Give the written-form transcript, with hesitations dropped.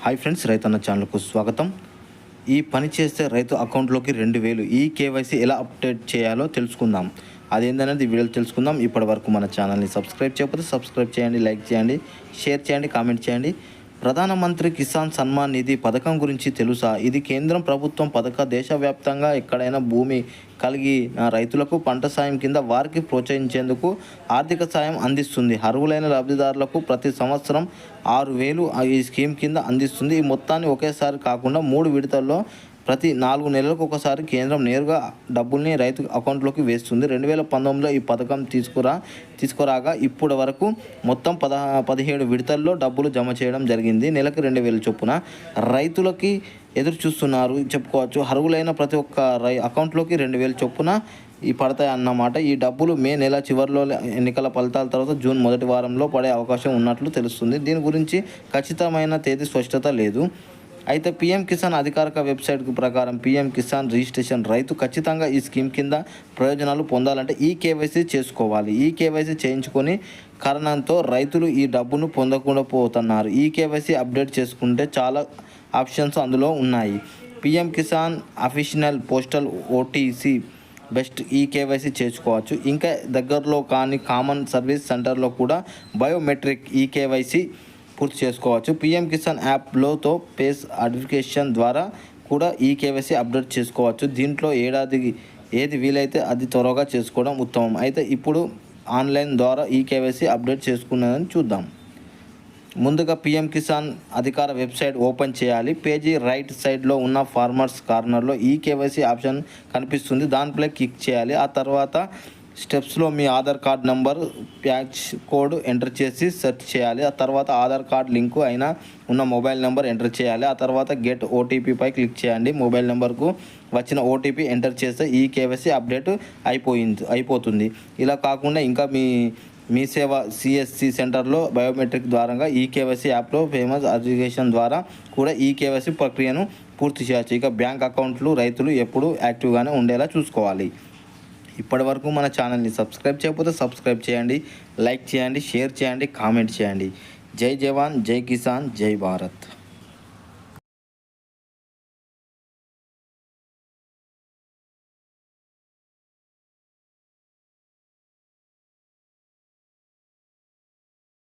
Hi friends, రైతన్న ఛానల్కు స్వాగతం. ఈ పని చేస్తే రైతు అకౌంట్లోకి 2000 ఈ కేవైసీ ఎలా అప్డేట్ చేయాలో తెలుసుకుందాం. అదేంటనేది వీడియోలో తెలుసుకుందాం. ఇప్పటి వరకు మన ఛానల్ని సబ్స్క్రైబ్ చేయకపోతే సబ్స్క్రైబ్ చేయండి, లైక్ చేయండి, షేర్ చేయండి, కామెంట్ చేయండి. ప్రధానమంత్రి కిసాన్ సన్మాన్ నిధి పథకం గురించి తెలుసా? ఇది కేంద్రం ప్రభుత్వం పథకం. దేశవ్యాప్తంగా ఎక్కడైనా భూమి కలిగిన రైతులకు పంట సాయం కింద వారికి ప్రోత్సహించేందుకు ఆర్థిక సాయం అందిస్తుంది. అర్హులైన లబ్ధిదారులకు ప్రతి సంవత్సరం 6000 ఈ స్కీమ్ కింద అందిస్తుంది. ఈ మొత్తాన్ని ఒకేసారి కాకుండా 3 విడతల్లో ప్రతి 4 నెలలకు ఒకసారి కేంద్రం నేరుగా డబ్బుల్ని రైతు అకౌంట్లోకి వేస్తుంది. 2019లో ఈ పథకం తీసుకురాగా ఇప్పటి వరకు మొత్తం 17 విడతల్లో డబ్బులు జమ చేయడం జరిగింది. నెలకు 2000 చొప్పున రైతులకి ఎదురు చూస్తున్నారు చెప్పుకోవచ్చు. అర్హులైన ప్రతి ఒక్క అకౌంట్లోకి 2000 చొప్పున పడతాయి అన్నమాట. ఈ డబ్బులు మే నెల చివరిలో ఎన్నికల ఫలితాల తర్వాత జూన్ మొదటి వారంలో పడే అవకాశం ఉన్నట్లు తెలుస్తుంది. దీని గురించి ఖచ్చితమైన తేదీ స్పష్టత లేదు. అయితే పీఎం కిసాన్ అధికారిక వెబ్సైట్ ప్రకారం పీఎం కిసాన్ రిజిస్ట్రేషన్ రైతు ఖచ్చితంగా ఈ స్కీమ్ కింద ప్రయోజనాలు పొందాలంటే ఈ కేవైసీ చేసుకోవాలి. ఈ కేవైసీ చేయించుకొని కారణంతో రైతులు ఈ డబ్బును పొందకుండా పోతున్నారు. ఈ కేవైసీ అప్డేట్ చేసుకుంటే చాలా ఆప్షన్స్ అందులో ఉన్నాయి. PM Kisan official postal OTC best ఈ కేవైసీ చేసుకోవచ్చు. ఇంకా దగ్గరలో కానీ కామన్ సర్వీస్ సెంటర్లో కూడా బయోమెట్రిక్ ఈ కేవైసీ పూర్తి చేసుకోవచ్చు. పీఎం కిసాన్ యాప్లోతో ఫేస్ ఐడెంటిఫికేషన్ ద్వారా కూడా ఈ కేవైసీ అప్డేట్ చేసుకోవచ్చు. దీంట్లో ఏది వీలైతే అది త్వరగా చేసుకోవడం ఉత్తమం. అయితే ఇప్పుడు ఆన్లైన్ ద్వారా ఈ కేవైసీ అప్డేట్ చేసుకున్నదని చూద్దాం. ముందుగా పీఎం కిసాన్ అధికార వెబ్సైట్ ఓపెన్ చేయాలి. పేజీ రైట్ సైడ్లో ఉన్న ఫార్మర్స్ కార్నర్లో ఈ కేవైసీ ఆప్షన్ కనిపిస్తుంది. దానిపై క్లిక్ చేయాలి. ఆ తర్వాత స్టెప్స్లో మీ ఆధార్ కార్డ్ నెంబర్, ప్యాచ్ కోడ్ ఎంటర్ చేసి సెర్చ్ చేయాలి. ఆ తర్వాత ఆధార్ కార్డ్ లింకు అయినా ఉన్న మొబైల్ నెంబర్ ఎంటర్ చేయాలి. ఆ తర్వాత గెట్ ఓటీపీపై క్లిక్ చేయండి. మొబైల్ నెంబర్కు వచ్చిన ఓటీపీ ఎంటర్ చేస్తే ఈ కేవైసీ అప్డేట్ అయిపోతుంది. ఇలా కాకుండా ఇంకా మీ సేవ సిఎస్సి సెంటర్లో బయోమెట్రిక్ ద్వారా ఈ కేవైసీ యాప్లో ఫేమస్ అప్లికేషన్ ద్వారా కూడా ఈ కేవైసీ ప్రక్రియను పూర్తి చేయవచ్చు. ఇక బ్యాంక్ అకౌంట్లు రైతులు ఎప్పుడూ యాక్టివ్గానే ఉండేలా చూసుకోవాలి. ఇప్పటి వరకు మన ఛానల్ని సబ్స్క్రైబ్ చేయకపోతే సబ్స్క్రైబ్ చేయండి, లైక్ చేయండి, షేర్ చేయండి, కామెంట్ చేయండి. జై జవాన్, జై కిసాన్, జై భారత్.